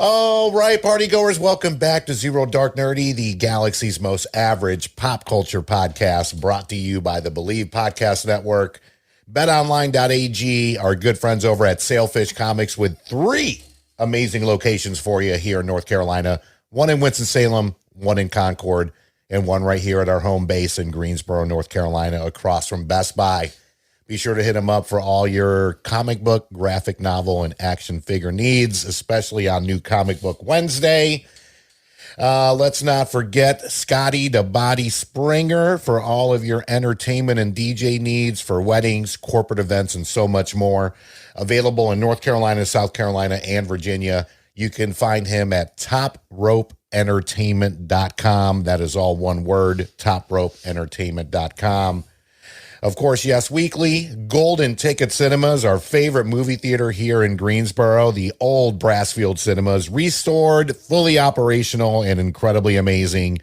All right, partygoers, welcome back to Zero Dark Nerdy, the galaxy's most average pop culture podcast, brought to you by the Believe Podcast Network, betonline.ag, our good friends over at Sailfish Comics, with three amazing locations for you here in North Carolina, one in Winston-Salem, one in Concord, and one right here at our home base in Greensboro, North Carolina, across from Best Buy. Be sure to hit them up for all your comic book, graphic novel, and action figure needs, especially on New Comic Book Wednesday. Let's not forget Scotty the Body Springer for all of your entertainment and DJ needs for weddings, corporate events, and so much more. Available in North Carolina, South Carolina, and Virginia. You can find him at topropeentertainment.com. That is all one word, topropeentertainment.com. Of course, Yes Weekly, Golden Ticket Cinemas, our favorite movie theater here in Greensboro, the old Brassfield Cinemas, restored, fully operational, and incredibly amazing.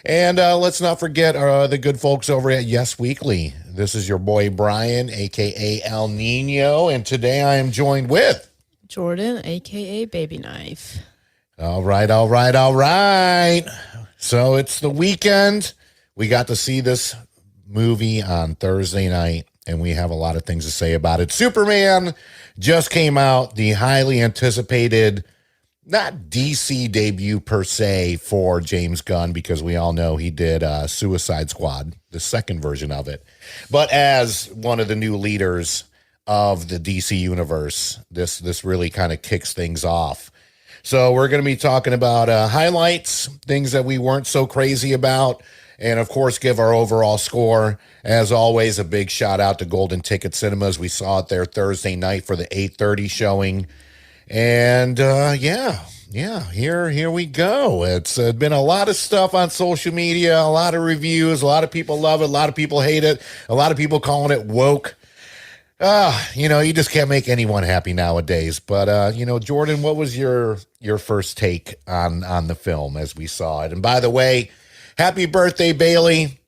And let's not forget the good folks over at Yes Weekly. This is your boy Brian, a.k.a. El Nino, and today I am joined with Jordan, a.k.a. Baby Knife. All right. So it's the weekend. We got to see this movie on Thursday night, and we have a lot of things to say about it. Superman just came out, the highly anticipated, not DC debut per se for James Gunn, because we all know he did Suicide Squad, the second version of it. But as one of the new leaders of the DC universe, this really kind of kicks things off. So we're going to be talking about highlights, things that we weren't so crazy about, and, of course, give our overall score. As always, a big shout out to Golden Ticket Cinemas. We saw it there Thursday night for the 8:30 showing. And, here we go. It's been a lot of stuff on social media, a lot of reviews. A lot of people love it. A lot of people hate it. A lot of people calling it woke. You just can't make anyone happy nowadays. But, Jordan, what was your first take on the film as we saw it? And by the way, happy birthday, Bailey.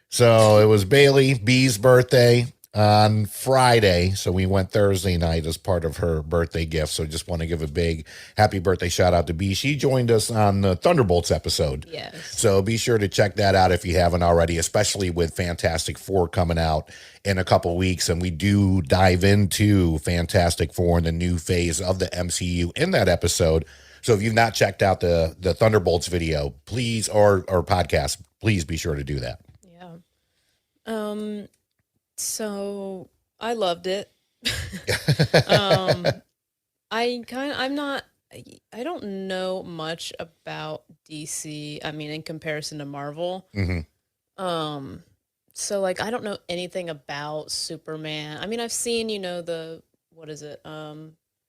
So it was Bailey B's birthday on Friday. So we went Thursday night as part of her birthday gift. So just want to give a big happy birthday shout out to B. She joined us on the Thunderbolts episode. Yes. So be sure to check that out if you haven't already, especially with Fantastic Four coming out in a couple weeks. And we do dive into Fantastic Four and the new phase of the MCU in that episode. So if you've not checked out the Thunderbolts video, please, or podcast, please be sure to do that. Yeah. So I loved it. I don't know much about DC. I mean, in comparison to Marvel. Mm-hmm. So like, I don't know anything about Superman. I mean, I've seen,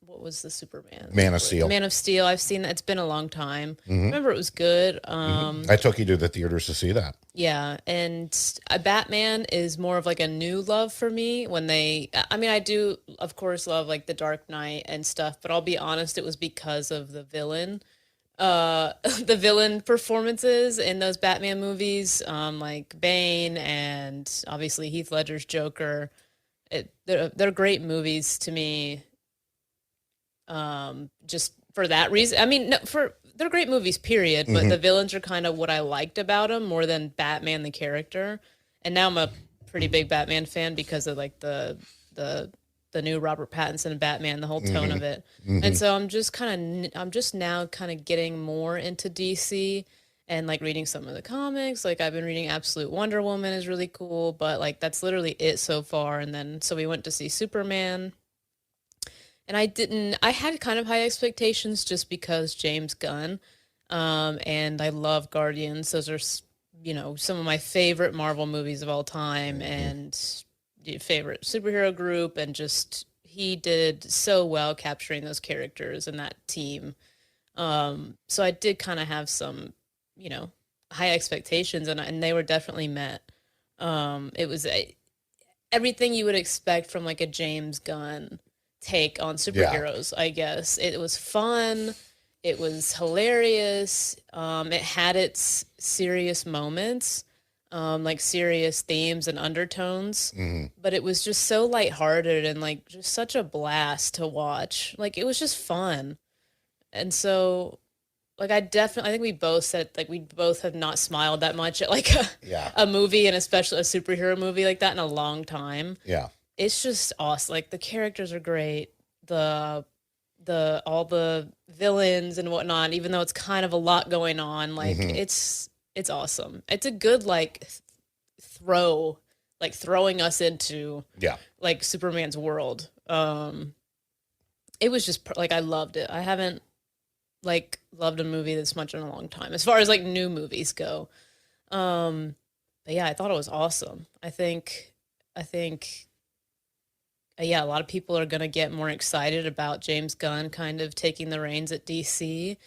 what was the Superman? Man of Steel. Man of Steel. I've seen that. It's been a long time. Mm-hmm. Remember, it was good. I took you to the theaters to see that. Yeah, and Batman is more of like a new love for me. I do, of course, love like the Dark Knight and stuff, but I'll be honest, it was because of the villain the villain performances in those Batman movies, like Bane and obviously Heath Ledger's Joker. They're great movies to me. Just for that reason. I mean, they're great movies, period. But the villains are kind of what I liked about them more than Batman the character. And now I'm a pretty big Batman fan because of like the new Robert Pattinson Batman, the whole tone of it. And so I'm just now kind of getting more into DC and like reading some of the comics. Like I've been reading Absolute Wonder Woman is really cool, but like that's literally it so far. And then so we went to see Superman. And I had kind of high expectations just because James Gunn, and I love Guardians. Those are, some of my favorite Marvel movies of all time and favorite superhero group. And just, he did so well capturing those characters and that team. So I did kind of have some, high expectations and they were definitely met. It was everything you would expect from like a James Gunn take on superheroes, I guess. It was fun. It was hilarious. It had its serious moments, like serious themes and undertones, but it was just so lighthearted and like just such a blast to watch. Like it was just fun. And so, like, I think we both said, like, we both have not smiled that much at, like, a movie, and especially a superhero movie like that, in a long time. Yeah. It's just awesome. Like, the characters are great. All the villains and whatnot, even though it's kind of a lot going on, like, it's awesome. It's a good, like, throwing us into, like, Superman's world. It was just, like, I loved it. I haven't, like, loved a movie this much in a long time, as far as, like, new movies go. But yeah, I thought it was awesome. I think, yeah, a lot of people are going to get more excited about James Gunn kind of taking the reins at DC.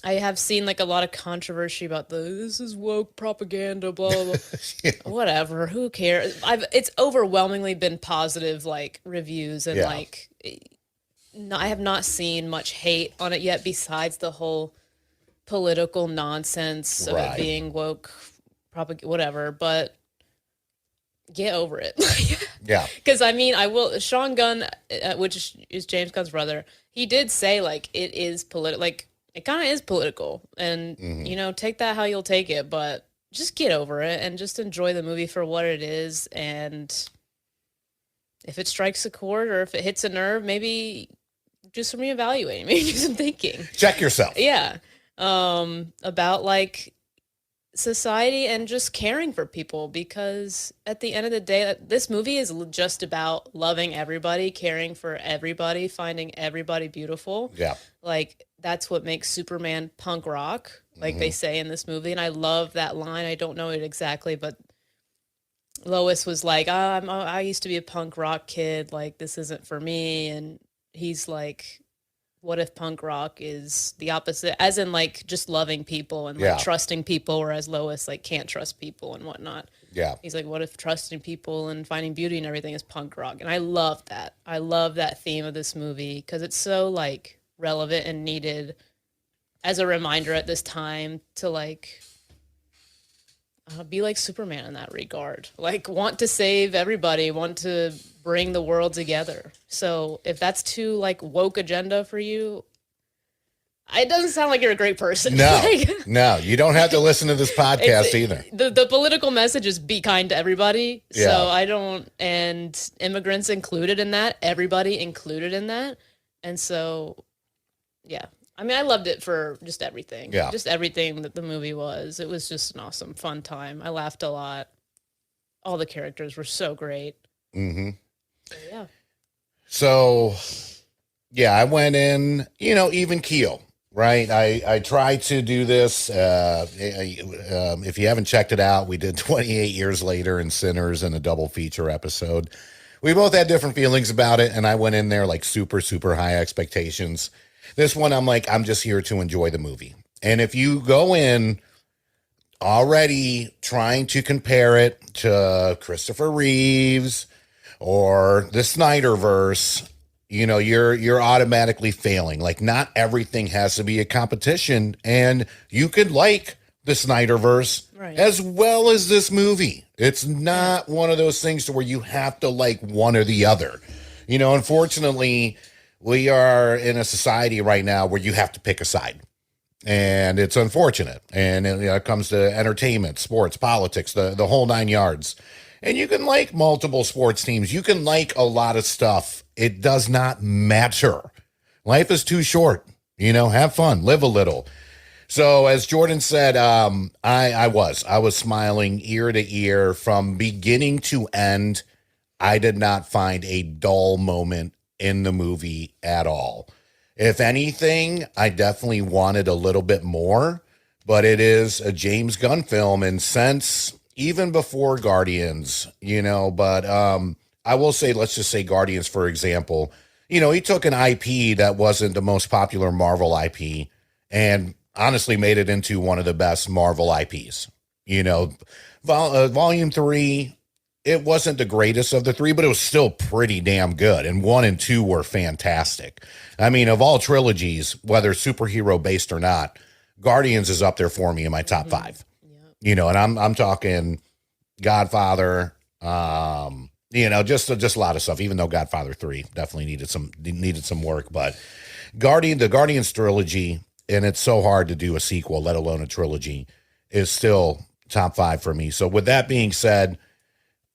I have seen, like, a lot of controversy about this is woke propaganda, blah, blah, blah. Whatever, who cares? It's overwhelmingly been positive, like, reviews, and like, I have not seen much hate on it yet, besides the whole political nonsense of it being woke whatever, but get over it. Yeah. Because, I mean, Sean Gunn, which is James Gunn's brother, he did say, like, it is political, like, it kind of is political, and, you know, take that how you'll take it, but just get over it and just enjoy the movie for what it is. And if it strikes a chord or if it hits a nerve, maybe do some reevaluating, maybe do some thinking. Check yourself. Yeah. About, like, society and just caring for people, because at the end of the day, this movie is just about loving everybody, caring for everybody, finding everybody beautiful. Yeah. Like, that's what makes Superman punk rock, like they say in this movie. And I love that line. I don't know it exactly, but Lois was like, I used to be a punk rock kid. Like, this isn't for me. And he's like, what if punk rock is the opposite, as in, like, just loving people and, like, trusting people, whereas Lois, like, can't trust people and whatnot. Yeah. He's like, what if trusting people and finding beauty and everything is punk rock? And I love that. I love that theme of this movie, because it's so, like, relevant and needed as a reminder at this time to, like, be like Superman in that regard. Like, want to save everybody, want to bring the world together. So if that's too, like, woke agenda for you, it doesn't sound like you're a great person. No, no, you don't have to listen to this podcast either. The political message is be kind to everybody. So I don't, and immigrants included in that, everybody included in that. And so, yeah. I mean, I loved it for just everything. Yeah. Just everything that the movie was. It was just an awesome, fun time. I laughed a lot. All the characters were so great. Mm-hmm. So, yeah. So, yeah, I went in, you know, even keel, right? I tried to do this. If you haven't checked it out, we did 28 Years Later and Sinners in a double feature episode. We both had different feelings about it, and I went in there like super, super high expectations. This one, I'm like, I'm just here to enjoy the movie. And if you go in already trying to compare it to Christopher Reeves or the Snyderverse, you know, you're automatically failing. Like, not everything has to be a competition, and you could like the Snyderverse as well as this movie. It's not one of those things to where you have to like one or the other. You know, unfortunately, we are in a society right now where you have to pick a side, and it's unfortunate. And it comes to entertainment, sports, politics, the whole 9 yards. And you can like multiple sports teams. You can like a lot of stuff. It does not matter. Life is too short. You know, have fun, live a little. So as Jordan said, I was smiling ear to ear from beginning to end. I did not find a dull moment in the movie at all. If anything, I definitely wanted a little bit more, but it is a James Gunn film, and since even before Guardians, you know, but I will say, let's just say Guardians, for example, you know, he took an IP that wasn't the most popular Marvel IP and honestly made it into one of the best Marvel IPs. You know, Volume 3, it wasn't the greatest of the three, but it was still pretty damn good. And 1 and 2 were fantastic. I mean, of all trilogies, whether superhero based or not, Guardians is up there for me in my top 5. Yeah. You know, and I'm talking Godfather, you know, just a lot of stuff, even though Godfather 3 definitely needed some work. But The Guardians trilogy, and it's so hard to do a sequel, let alone a trilogy, is still top 5 for me. So with that being said,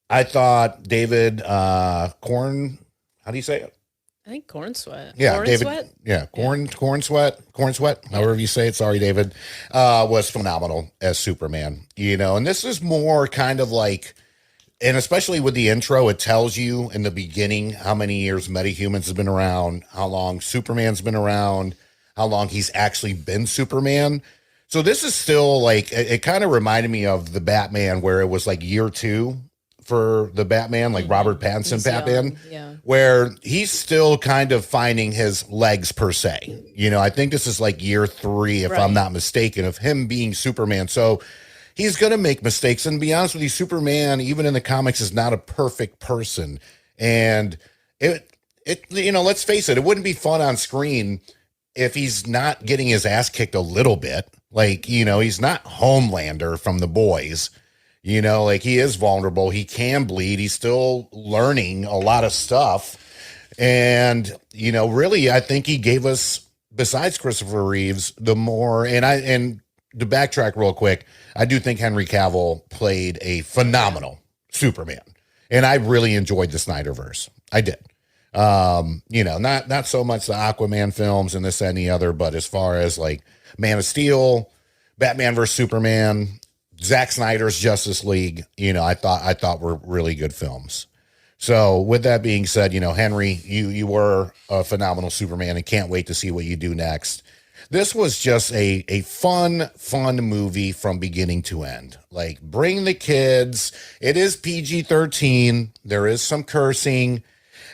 I thought David Corn, how do you say it? I think Corenswet. Yeah, Corenswet? David. Yeah, Cornsweat, however you say it. Sorry, David. Was phenomenal as Superman. And this is more kind of like, and especially with the intro, it tells you in the beginning how many years Metahumans has been around, how long Superman's been around, how long he's actually been Superman. So this is still like, it kind of reminded me of the Batman, where it was like year 2 for the Batman, like Robert Pattinson Batman, where he's still kind of finding his legs per se. I think this is like year 3, if I'm not mistaken, of him being Superman. So he's going to make mistakes. And to be honest with you, Superman, even in the comics, is not a perfect person. And let's face it, it wouldn't be fun on screen if he's not getting his ass kicked a little bit. Like, he's not Homelander from The Boys. Like, he is vulnerable. He can bleed. He's still learning a lot of stuff. And, really, I think he gave us, besides Christopher Reeves, the more, and to backtrack real quick, I do think Henry Cavill played a phenomenal Superman. And I really enjoyed the Snyderverse. I did. Not so much the Aquaman films and this, that, and the other, but as far as like Man of Steel, Batman vs. Superman, Zack Snyder's Justice League, I thought were really good films. So with that being said, Henry, you were a phenomenal Superman, and can't wait to see what you do next. This was just a fun movie from beginning to end. Like, bring the kids. It is PG-13. There is some cursing.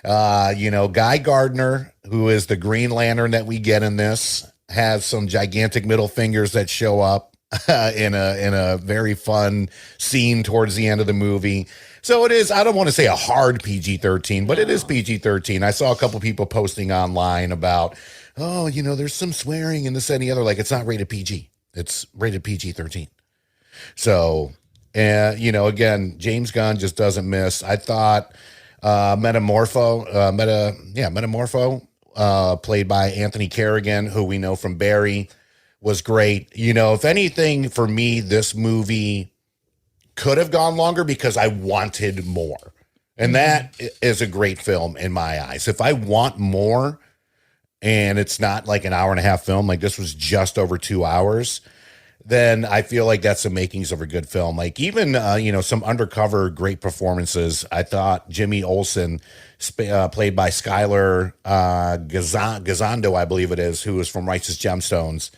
Guy Gardner, who is the Green Lantern that we get in this, has some gigantic middle fingers that show up in a very fun scene towards the end of the movie. So it is, I don't want to say a hard PG-13, but it is PG-13. I saw a couple people posting online about, there's some swearing and this and the other. Like, it's not rated PG. It's rated PG-13. So, again, James Gunn just doesn't miss. I thought Metamorpho, played by Anthony Carrigan, who we know from Barry, was great. If anything, for me, this movie could have gone longer because I wanted more. And that is a great film in my eyes. If I want more, and it's not like an hour and a half film, like this was just over 2 hours, then I feel like that's the makings of a good film. Like, even, some undercover great performances. I thought Jimmy Olsen, played by Skylar Gazando, I believe it is, who is from Righteous Gemstones,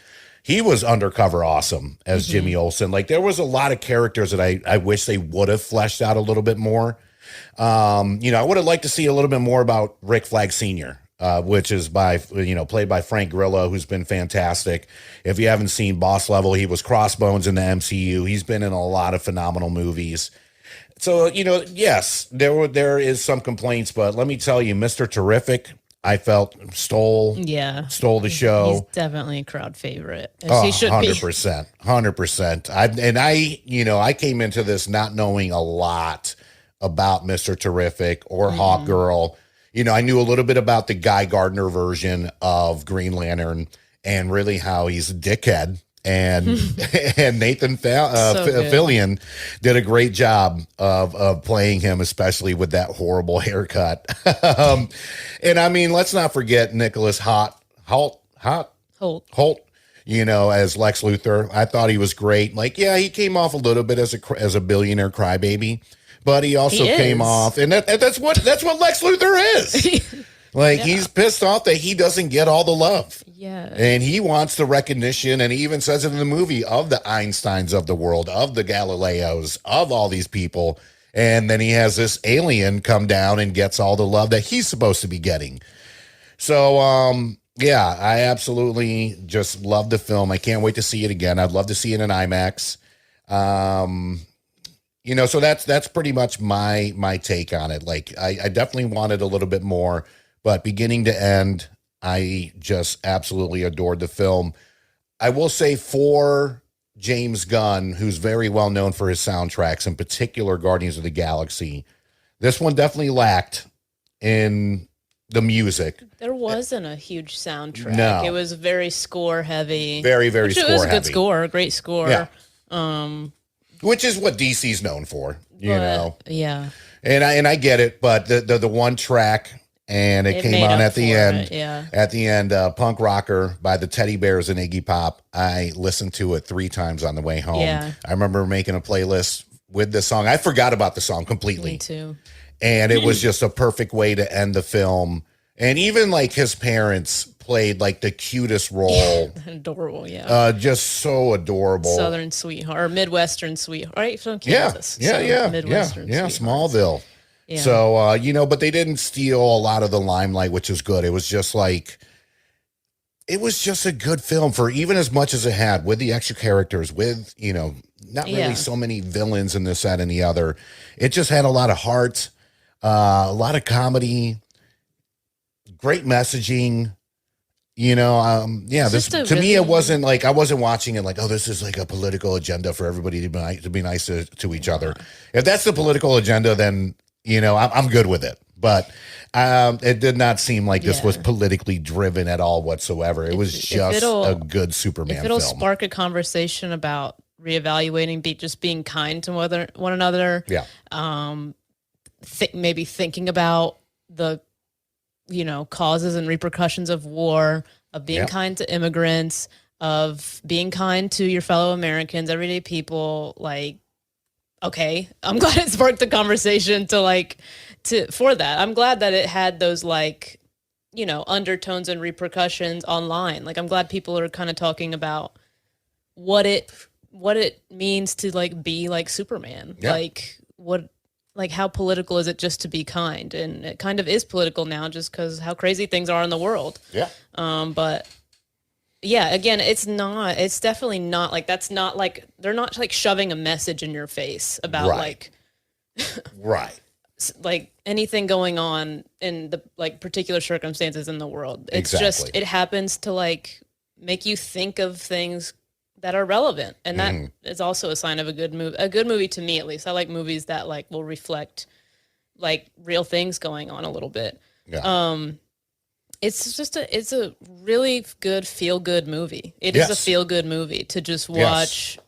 he was undercover awesome as Jimmy Olsen. Like, there was a lot of characters that I wish they would have fleshed out a little bit more. I would have liked to see a little bit more about Rick Flag Sr., which is played by Frank Grillo, who's been fantastic. If you haven't seen Boss Level, he was Crossbones in the MCU. He's been in a lot of phenomenal movies. So, yes, there is some complaints, but let me tell you, Mr. Terrific, I felt stole the show. He's definitely a crowd favorite. As he should 100%, 100%. I came into this not knowing a lot about Mr. Terrific or Hawkgirl. I knew a little bit about the Guy Gardner version of Green Lantern, and really how he's a dickhead. And Nathan Fillion did a great job of playing him, especially with that horrible haircut. And I mean, let's not forget Nicholas Holt, as Lex Luthor. I thought he was great. Like, yeah, he came off a little bit as a billionaire crybaby, but he also came off, and that's what Lex Luthor is. Like, he's pissed off that he doesn't get all the love. Yeah. And he wants the recognition, and he even says it in the movie, of the Einsteins of the world, of the Galileos, of all these people. And then he has this alien come down and gets all the love that he's supposed to be getting. So, I absolutely just love the film. I can't wait to see it again. I'd love to see it in IMAX. So that's pretty much my take on it. Like, I definitely wanted a little bit more, but beginning to end, I just absolutely adored the film. I will say, for James Gunn, who's very well known for his soundtracks, in particular Guardians of the Galaxy, this one definitely lacked in the music. There wasn't a huge soundtrack. No. It was very score heavy. Very, very score heavy. It was a good score, a great score. Yeah. Which is what DC's known for, you know. Yeah. And I get it, but the one track, and it came on at the end. Yeah. At the end, Punk Rocker by the Teddy Bears and Iggy Pop. I listened to it 3 times on the way home. Yeah. I remember making a playlist with the song. I forgot about the song completely. Me too. And it was just a perfect way to end the film. And even like his parents played like the cutest role. Adorable, yeah. Just so adorable. Southern sweetheart, or Midwestern sweetheart, right? From Yeah, Kansas. yeah. Midwestern Smallville. Yeah. So, but they didn't steal a lot of the limelight, which is good. It was just like, it was just a good film for even as much as it had with the extra characters, with, not really so many villains in this, that, and the other. It just had a lot of heart, a lot of comedy, great messaging. To me, it wasn't like, I wasn't watching it like, oh, this is like a political agenda for everybody to be nice to each other. If that's the political agenda, then, I'm good with it. But it did not seem like this was politically driven at all whatsoever. It was just a good Superman film. If it'll spark a conversation about reevaluating, just being kind to one another. Yeah. Maybe thinking about the causes and repercussions of war, of being kind to immigrants, of being kind to your fellow Americans, everyday people. Like, okay, I'm glad it sparked the conversation for that. I'm glad that it had those undertones and repercussions online. Like, I'm glad people are kind of talking about what it means to be like Superman. Yeah. How political is it just to be kind? And it kind of is political now just because how crazy things are in the world. Yeah. But yeah, again, it's definitely not that's not they're not shoving a message in your face about right. Anything going on in the particular circumstances in the world. It's just, it happens to make you think of things that are relevant, and that is also a sign of a good movie. A good movie, to me at least. I like movies that will reflect real things going on a little bit. Yeah. It's a really good feel good movie. It is a feel good movie to just watch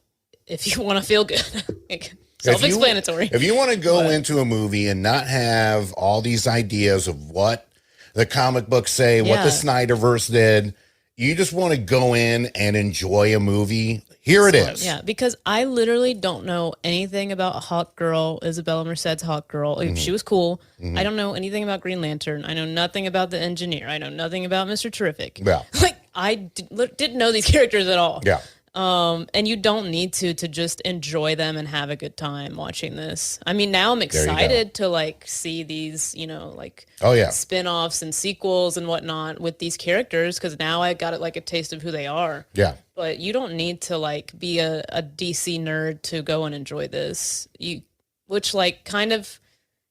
if you want to feel good. Self-explanatory. If you want to go into a movie and not have all these ideas of what the comic books say, what the Snyderverse did. You just want to go in and enjoy a movie. Here it is. Yeah, because I literally don't know anything about Hawk Girl, Isabella Merced's Hawk Girl. She was cool. I don't know anything about Green Lantern. I know nothing about the Engineer. I know nothing about Mr. Terrific. Yeah. I didn't know these characters at all. Yeah. And you don't need to just enjoy them and have a good time watching this. I mean, now I'm excited to see these, spin-offs and sequels and whatnot with these characters, because now I got a taste of who they are. Yeah. But you don't need to be a DC nerd to go and enjoy this. Which kind of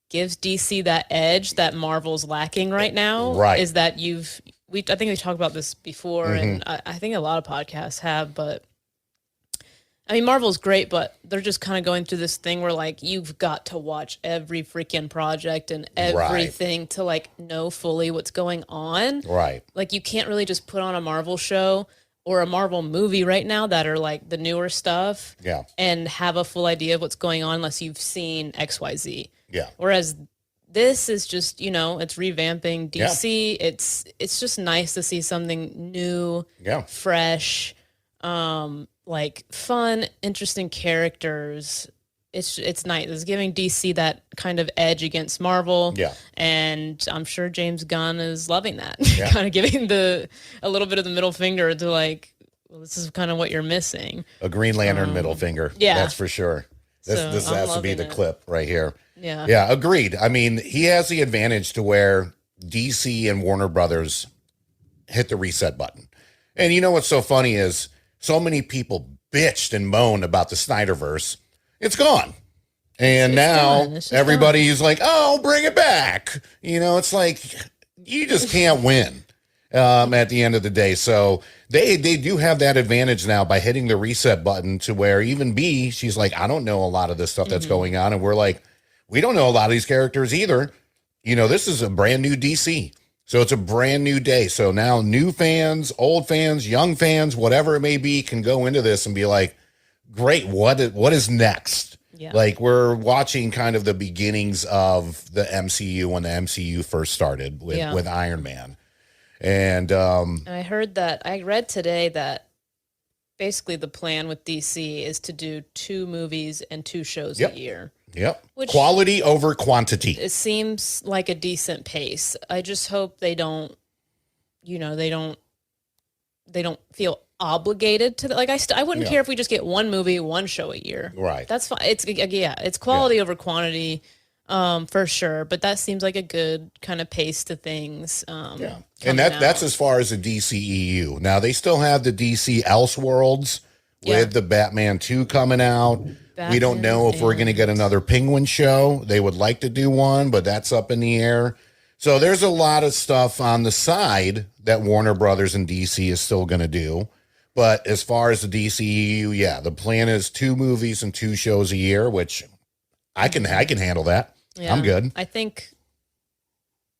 gives DC that edge that Marvel's lacking right now. Right. Is that I think we talked about this before, and I think a lot of podcasts have, but I mean, Marvel's great, but they're just kind of going through this thing where you've got to watch every freaking project and everything to know fully what's going on. Right. You can't really just put on a Marvel show or a Marvel movie right now that are the newer stuff. Yeah. And have a full idea of what's going on unless you've seen XYZ. Yeah. Whereas this is just, it's revamping DC. Yeah. It's just nice to see something new, fresh, fun, interesting characters. It's nice. It's giving DC that kind of edge against Marvel. Yeah. And I'm sure James Gunn is loving that. Yeah. Kind of giving a little bit of the middle finger to well, this is kind of what you're missing. A Green Lantern middle finger. Yeah. That's for sure. This has to be the clip right here. Yeah. Yeah, agreed. I mean, he has the advantage to where DC and Warner Brothers hit the reset button. And you know what's so funny is so many people bitched and moaned about the Snyderverse. It's gone. And now everybody's like, oh, bring it back. It's you just can't win at the end of the day. So they do have that advantage now by hitting the reset button, to where even she's like, I don't know a lot of this stuff that's going on. And we're like, we don't know a lot of these characters either. This is a brand new DC. So it's a brand new day. So now new fans, old fans, young fans, whatever it may be, can go into this and be like, great, what is next? Yeah. Like, we're watching kind of the beginnings of the MCU when the MCU first started with Iron Man. And I read today that basically the plan with DC is to do 2 movies and 2 shows a year. Yep. Quality over quantity. It seems like a decent pace. I just hope they don't, they don't feel obligated to I wouldn't care if we just get 1 movie, 1 show a year. Right. That's fine. It's quality over quantity, for sure. But that seems like a good kind of pace to things. And that's as far as the DCEU. Now they still have the DC Elseworlds with the Batman 2 coming out. We don't know if we're going to get another Penguin show. They would like to do one, but that's up in the air. So there's a lot of stuff on the side that Warner Brothers and DC is still going to do. But as far as the DCEU, the plan is 2 movies and 2 shows a year, which I can handle that. Yeah. I'm good. I think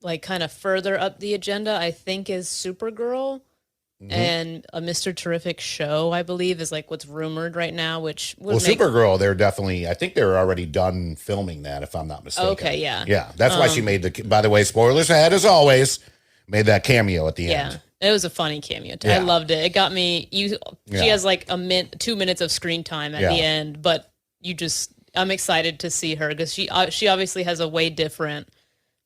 like kind of further up the agenda, I think is Supergirl. And a Mr. Terrific show, I believe, is like what's rumored right now, which would Supergirl, they're definitely, I think they're already done filming that, if I'm not mistaken. Okay, yeah. Yeah, that's why she made by the way, spoilers ahead as always, made that cameo at the end. Yeah, it was a funny cameo. I loved it. It got me, she has like 2 minutes of screen time at the end, but I'm excited to see her because she obviously has a way different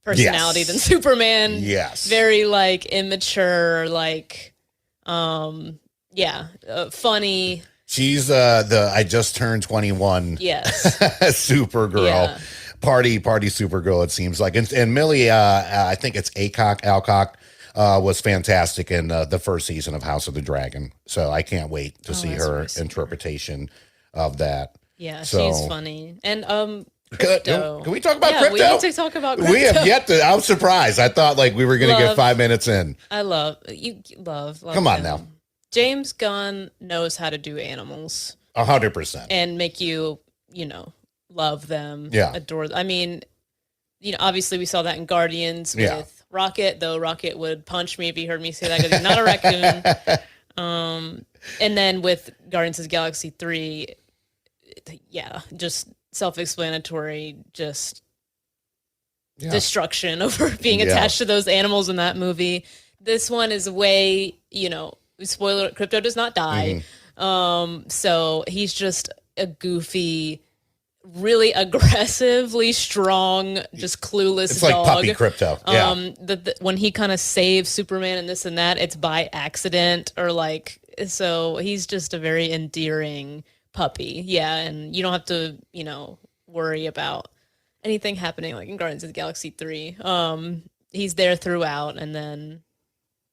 personality than Superman. Yes. Very like immature, like... funny. She's the I just turned 21. Yes. Supergirl. Yeah. Party Supergirl, it seems like. And Millie, I think it's Alcock, was fantastic in the first season of House of the Dragon. So I can't wait to see her interpretation of that. Yeah, she's funny. And Can we talk about crypto? We need to talk about crypto. We have yet to. I'm surprised. I thought like we were going to get 5 minutes in. I love. Come on now. James Gunn knows how to do animals. 100%. And make you, love them. Yeah. Adore them. I mean, obviously we saw that in Guardians with Rocket, though Rocket would punch me if he heard me say that because he's not a raccoon. And then with Guardians of the Galaxy 3, just self-explanatory, just destruction over being attached to those animals in that movie. This one is way, spoiler, crypto does not die. So he's just a goofy, really aggressively strong, just clueless it's like dog. Puppy Crypto. When he kind of saves Superman and this and that, it's by accident or so he's just a very endearing puppy. Yeah. And you don't have to, worry about anything happening like in Guardians of the Galaxy 3. He's there throughout and then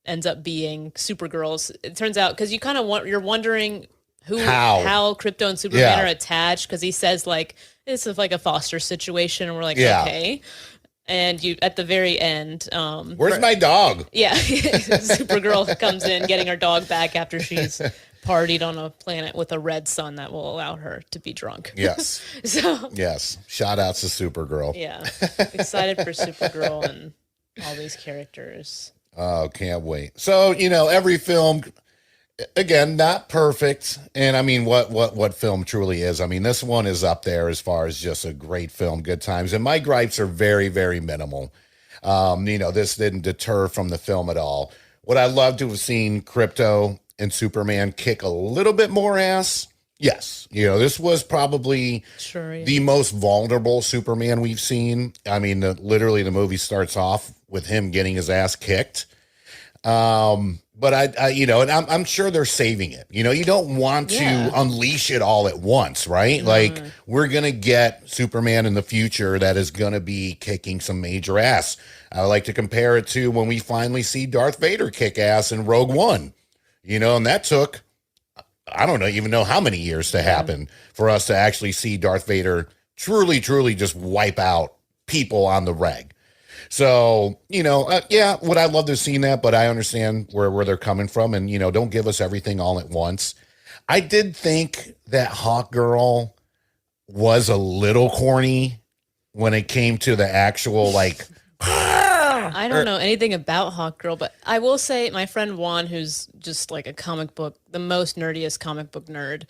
ends up being Supergirl's. It turns out because you kind of you're wondering how Crypto and Superman are attached because he says like this is like a foster situation and we're like okay. And you at the very end, where's my dog? Yeah, Supergirl comes in getting her dog back after she's partied on a planet with a red sun that will allow her to be drunk. Yes. Yes. Shout outs to Supergirl. Yeah. Excited for Supergirl and all these characters. Oh, can't wait. So, every film, again, not perfect. And I mean, what film truly is. I mean, this one is up there as far as just a great film, good times. And my gripes are very, very minimal. This didn't deter from the film at all. Would I love to have seen Crypto and Superman kick a little bit more ass? Yes. This was probably the most vulnerable Superman we've seen. I mean, literally the movie starts off with him getting his ass kicked. But and I'm sure they're saving it. You don't want to unleash it all at once, right? Like we're going to get Superman in the future that is going to be kicking some major ass. I like to compare it to when we finally see Darth Vader kick ass in Rogue One. And that took, I don't even know how many years to happen for us to actually see Darth Vader truly, truly just wipe out people on the reg. So, would I love to have seen that, but I understand where they're coming from and, don't give us everything all at once. I did think that Hawk Girl was a little corny when it came to the actual, I don't know anything about Hawkgirl, but I will say my friend Juan, who's just like the most nerdiest comic book nerd,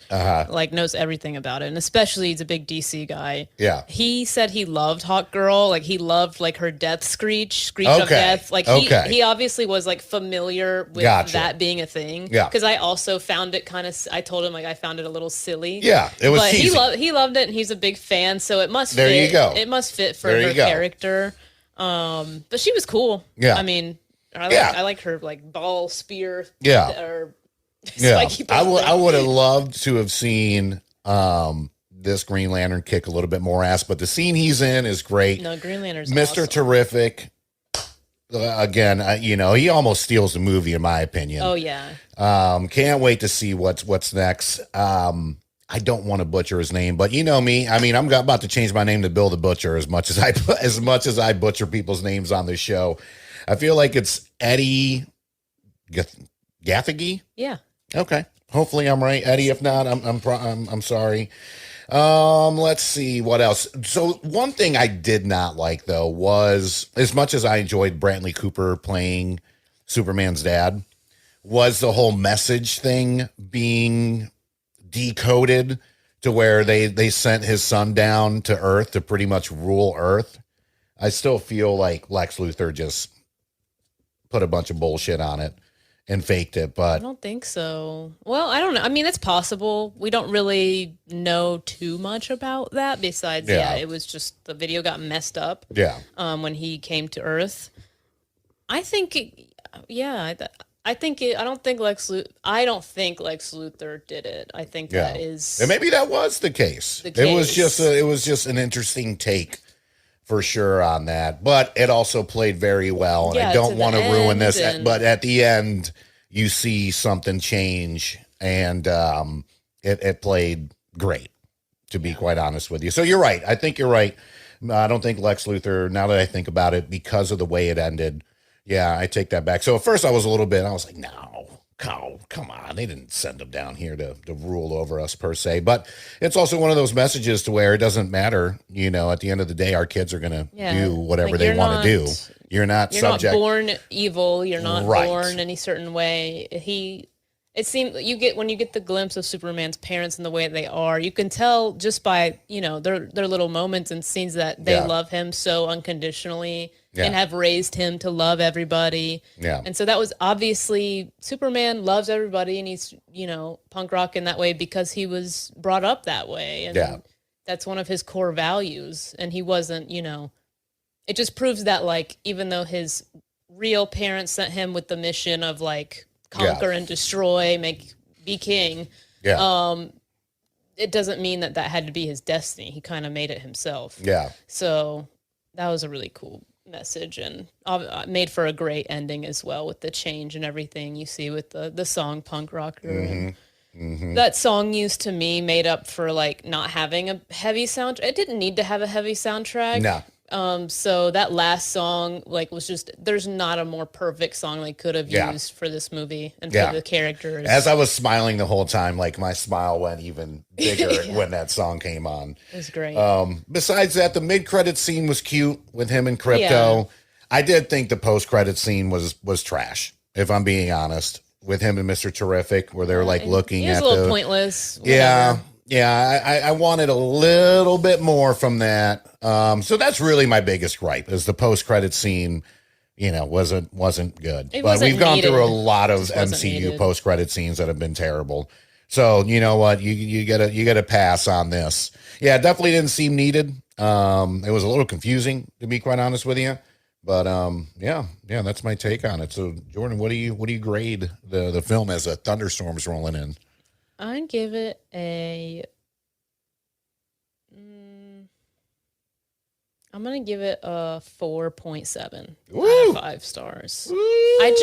like knows everything about it, and especially he's a big DC guy. Yeah. He said he loved Hawkgirl, like he loved like her death screech of death. Like he obviously was like familiar with that being a thing. Yeah. Because I also found it I told him like I found it a little silly. Yeah, it was. But teasy. he loved it, and he's a big fan, so it must. There fit. you go. It must fit for her character. But she was cool. Yeah. I mean, I like her like ball spear. Yeah. Or I would have loved to have seen this Green Lantern kick a little bit more ass, but the scene he's in is great. No, Green Lantern's Mr. awesome. Terrific. Again, he almost steals the movie in my opinion. Oh yeah. Can't wait to see what's next. I don't want to butcher his name, but you know me. I mean, I'm about to change my name to Bill the Butcher as much as I butcher people's names on this show. I feel like it's Eddie Gathegi. Yeah. Okay. Hopefully I'm right, Eddie. If not, I'm sorry. Let's see what else. So one thing I did not like though was, as much as I enjoyed Brantley Cooper playing Superman's dad, was the whole message thing being decoded to where they sent his son down to Earth to pretty much rule Earth. I still feel like Lex Luthor just put a bunch of bullshit on it and faked it, but I don't think so. Well, I don't know. I mean, it's possible. We don't really know too much about that besides, it was just the video got messed up. Yeah. When he came to Earth. I think, I don't think Lex Luthor did it. I think that is, and maybe that was the case. It was just an interesting take for sure on that, but it also played very well. And I don't want to ruin this, but at the end, you see something change, and it played great. To be quite honest with you, so you're right. I think you're right. I don't think Lex Luthor. Now that I think about it, because of the way it ended. Yeah, I take that back. So at first I was like, no, come on. They didn't send them down here to rule over us per se. But it's also one of those messages to where it doesn't matter. At the end of the day, our kids are going to do whatever they want to do. You're not subject. Not born evil. You're not born any certain way. It seemed when you get the glimpse of Superman's parents and the way they are, you can tell just by, their little moments and scenes that they love him so unconditionally. Yeah. And have raised him to love everybody. Yeah. And so that was obviously Superman loves everybody, and he's, punk rock in that way because he was brought up that way. And that's one of his core values. And he wasn't, it just proves that, like, even though his real parents sent him with the mission of like conquer and destroy, be king. Yeah. It doesn't mean that had to be his destiny. He kind of made it himself. Yeah. So that was a really cool message, and made for a great ending as well with the change and everything you see with the song Punk Rocker. Mm-hmm. That song used to me made up for like not having a heavy soundtrack. It didn't need to have a heavy soundtrack. No. So that last song was just, there's not a more perfect song they could have used for this movie and for the characters. As I was smiling the whole time, like my smile went even bigger when that song came on. It was great. Besides that, the mid-credit scene was cute with him and Crypto. Yeah. I did think the post-credit scene was trash, if I'm being honest, with him and Mr. Terrific, where they're like looking at a little pointless. Whatever. Yeah. Yeah, I wanted a little bit more from that. So that's really my biggest gripe is the post-credit scene, wasn't good. But we've gone through a lot of MCU post-credit scenes that have been terrible. So you know what, you gotta pass on this. Yeah, definitely didn't seem needed. It was a little confusing, to be quite honest with you. But yeah, that's my take on it. So Jordan, what do you grade the film as a thunderstorm's rolling in? I'd give it I'm going to give it a 4.7 out of 5 stars. Woo! I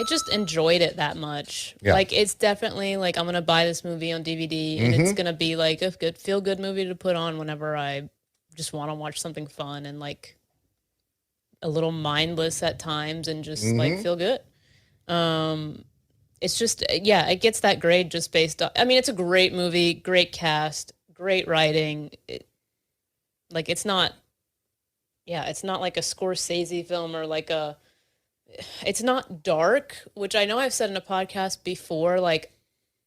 just enjoyed it that much. Yeah. Like, it's definitely like, I'm going to buy this movie on DVD and it's going to be like a good feel-good movie to put on whenever I just want to watch something fun and like a little mindless at times and just like feel good. It's just, it gets that grade just based on, I mean, it's a great movie, great cast, great writing. It's not yeah, it's not like a Scorsese film or like it's not dark, which I know I've said in a podcast before. Like,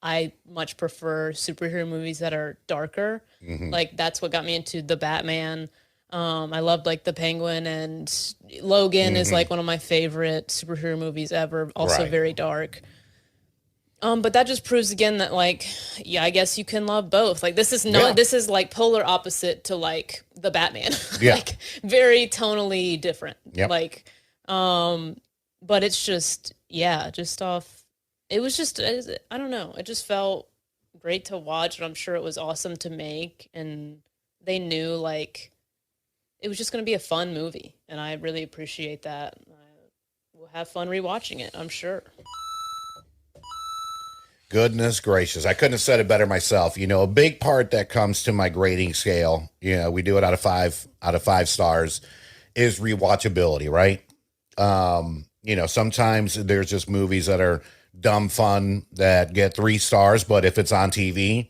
I much prefer superhero movies that are darker. Like, that's what got me into the Batman. I loved like the Penguin, and Logan is like one of my favorite superhero movies ever. Also Right. very dark. But that just proves again that like, yeah, I guess you can love both. Like this is not Yeah. this is like polar opposite to like the Batman. Yeah. Like very tonally different. Yep. Like, but it's just yeah, just off. It was just I don't know. It just felt great to watch, and I'm sure it was awesome to make. And they knew like it was just going to be a fun movie, and I really appreciate that. I will have fun rewatching it, I'm sure. Goodness gracious. I couldn't have said it better myself. You know, a big part that comes to my grading scale, you know, we do it out of five stars, is rewatchability, right? You know, sometimes there's just movies that are dumb fun that get 3 stars, but if it's on TV,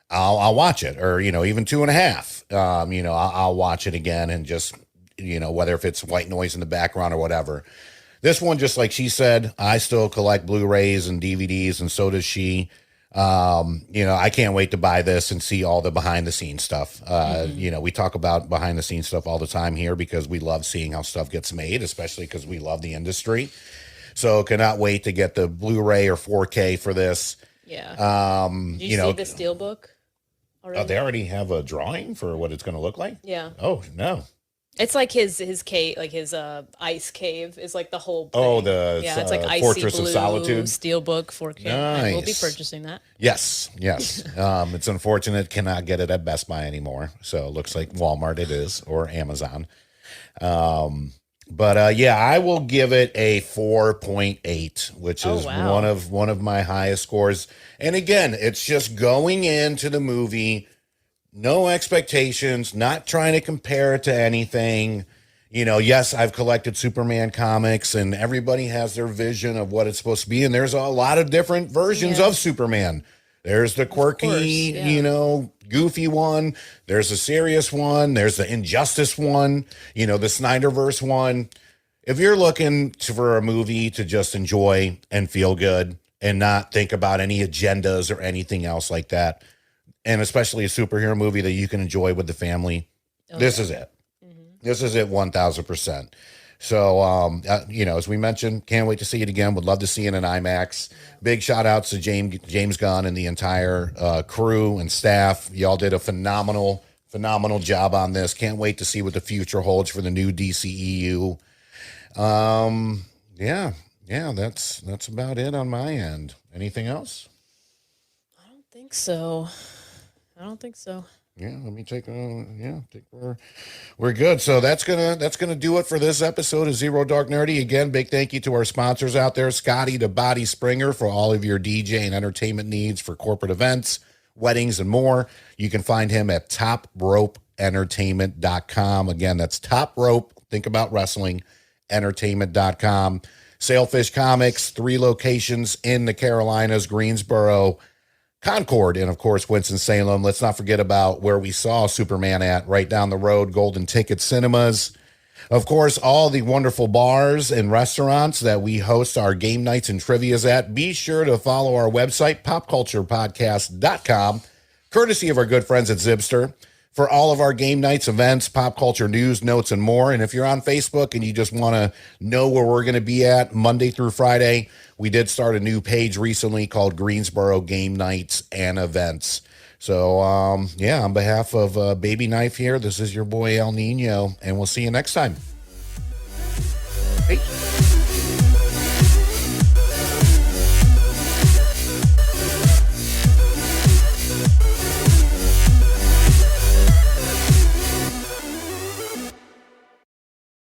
I'll watch it, or, you know, even 2.5. You know, I'll watch it again, and just, you know, whether if it's white noise in the background or whatever. This one, just like she said, I still collect Blu-rays and DVDs, and so does she. You know, I can't wait to buy this and see all the behind-the-scenes stuff. You know, we talk about behind-the-scenes stuff all the time here because we love seeing how stuff gets made, especially because we love the industry. So cannot wait to get the Blu-ray or 4K for this. Yeah. Did you know, see the Steelbook already? Oh, they already have a drawing for what it's going to look like? Yeah. Oh, no. It's like his cave, like his ice cave is like the whole thing. Oh, the yeah, it's like icy Fortress blue of Solitude. Steelbook 4K. I will be Nice. purchasing that. Yes. It's unfortunate cannot get it at Best Buy anymore. So it looks like Walmart it is, or Amazon. But yeah, I will give it a 4.8, which is wow. one of my highest scores. And again, it's just going into the movie, no expectations, not trying to compare it to anything. You know, yes, I've collected Superman comics, and everybody has their vision of what it's supposed to be. And there's a lot of different versions of Superman. There's the quirky, you know, goofy one. There's the serious one. There's the Injustice one, you know, the Snyderverse one. If you're looking for a movie to just enjoy and feel good and not think about any agendas or anything else like that, and especially a superhero movie that you can enjoy with the family, this is it. This is it 1000%. So, you know, as we mentioned, can't wait to see it again. Would love to see it in IMAX. Big shout outs to James Gunn and the entire crew and staff. Y'all did a phenomenal job on this. Can't wait to see what the future holds for the new DCEU. Yeah, that's about it on my end. Anything else? I don't think so. Yeah, let me take we're good. So that's gonna do it for this episode of Zero Dark Nerdy. Again, big thank you to our sponsors out there, Scotty the Body Springer, for all of your DJ and entertainment needs for corporate events, weddings, and more. You can find him at topropeentertainment.com. Again, that's Top Rope, think about wrestling, entertainment.com. Sailfish Comics, 3 locations in the Carolinas, Greensboro, Concord, and of course Winston-Salem. Let's not forget about where we saw Superman at, right down the road, Golden Ticket Cinemas. Of course, all the wonderful bars and restaurants that we host our game nights and trivias at. Be sure to follow our website, popculturepodcast.com, courtesy of our good friends at Zibster, for all of our game nights, events, pop culture news, notes, and more. And if you're on Facebook and you just want to know where we're going to be at Monday through Friday, we did start a new page recently called Greensboro Game Nights and Events. So, yeah, on behalf of Baby Knife here, this is your boy El Nino, and we'll see you next time.